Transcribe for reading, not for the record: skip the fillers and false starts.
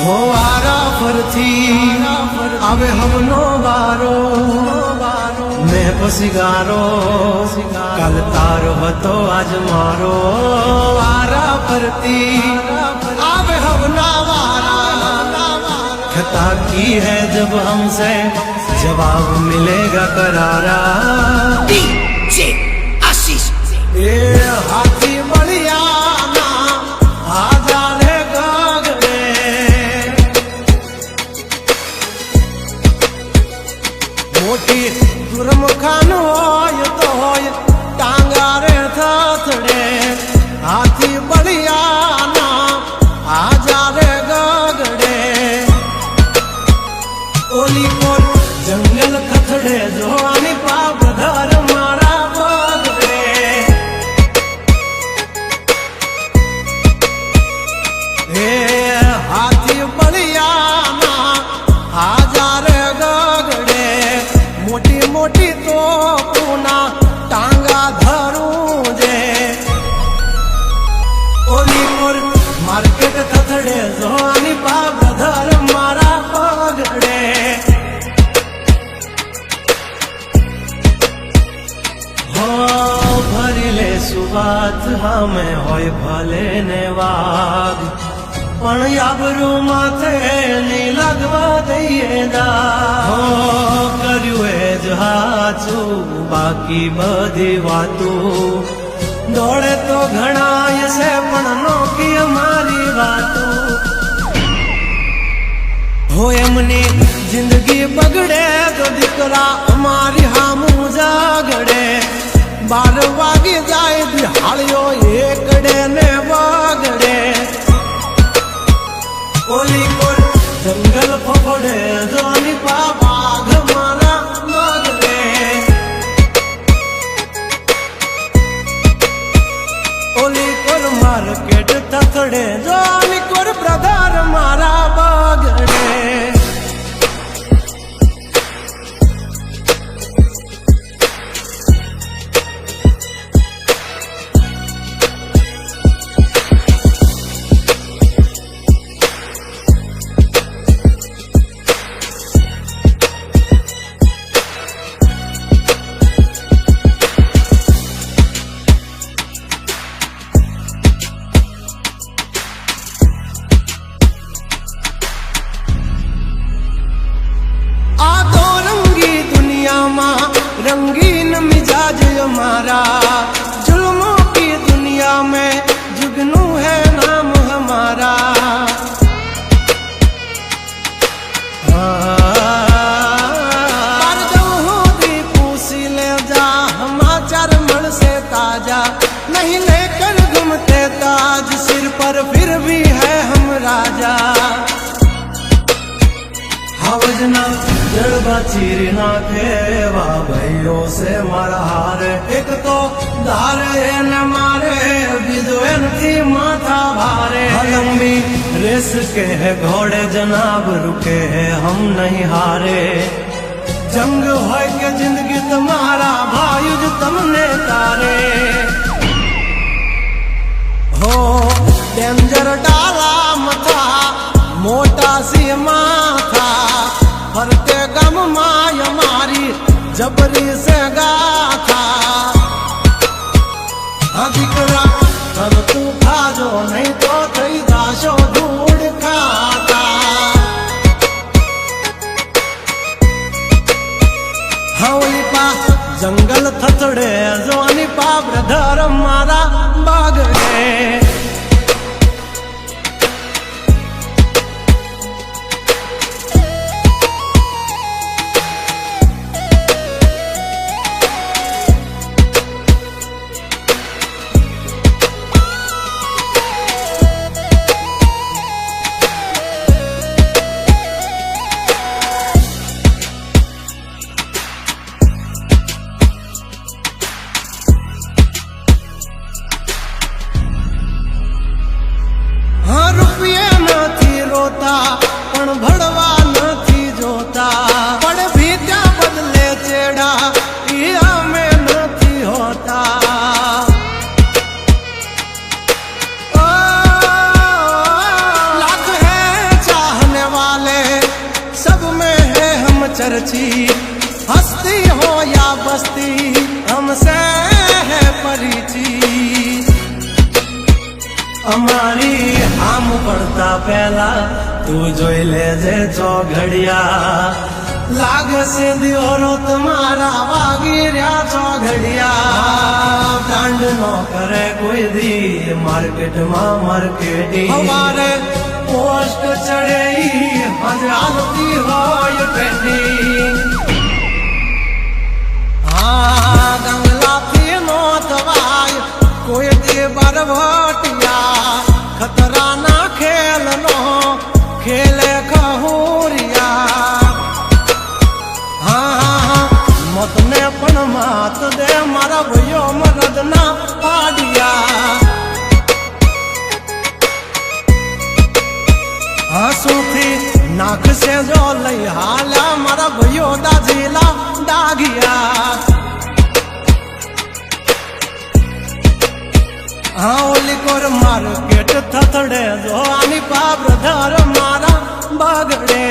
हो आरा फरथी आवे हमनो वारो मैं पसिगारो कल तारो हतो आज मारो आरा फरती आवे हमना वारा खता की है जब हमसे जवाब मिलेगा करारा डीजे आशीष ए हाथी बढ़िया मोटी दुर्मुखान होय तो होय टांगा रे थथड़े हाथी बढ़िया ना आजा रे गगड़े ओली कोर जंगल थथड़े जोनी पाप धर मारा बगड़े हे हाथी बढ़िया ना आजा रे मोटी मोटी तो पूना टांगा धरू जे ओली मोर मार्केट थथड़े जोनी पाप धर मारा पगड़े हो भरी ले सुबात हमें होय भले ने वाग पण याबरू माथे नी लगवा दઈએ दા हो કર્યું એ જ હાચું બાકી બધી વાતો દોડે તો ઘણાય છે પણ નોકી અમારી વાતો हो એમની જિંદગી બગડે તો દીકરા અમારી હામું જાગડે 12 વાગે જાય દિહાળીઓ એકડે ને વગડે ओली कोर जंगल फफड़े जोनी बाघ मारा मगरे ओली कोर मार्केट थथड़े जोनी कोर ब्रदर मारा बगड़े रंगीन मिजाज हमारा जुल्मों की दुनिया में जुगनू है नाम हमारा पूसी ले जा समाचार मन से ताजा नहीं लेकर घूमते ताज सिर पर फिर भी है हम राजा हवजना जड़बा चीर नाखे वाह भाइयों से मारा हार एक तो धारे न मारे बीजो थी माथा भारे लंबी रेस के है घोड़े जनाब रुके है हम नहीं हारे जंग हो के जिंदगी तुम्हारा भाई जो तुमने तारे हो डेंजर डाला मथा मोटा सी माथा फरते गम माय मारी जबरी से गाथा अधिकरा तब तू खाजो नहीं तो थई जाशो धूड़ खाता हवली पा जंगल थथड़े जोनी पा ब्रदर मारा बागड़े खर्ची हस्ती हो या बस्ती हमसे है परिचित અમારી આમ પડતા પહેલા તું જોઈ લેજે ચોઘડિયા લાગશે દિયોરો તમારા વાગી રહ્યા ચોઘડિયા કાંડ નો કરે કોઈ દી માર્કેટમાં માર્કેટિંગ અમારે પોસ્ટ ચડે હજારતી હોય ટ્રેન્ડિંગ ગંગલાથી નો થવાય કોઈ દી બરવટિયા ખતરાના ખેલનો ખેલે ખહુરિયા મતને પણ માત દે મારા ભાઈઓ મરદના પાડિયા હસુથી નાખશે જો લઈ હાલા મારા ભાઈઓ દાજીલા દાગિયા हाँ ओली कोर मार्केट थथड़े जो आनी पाप धर मारा बगड़े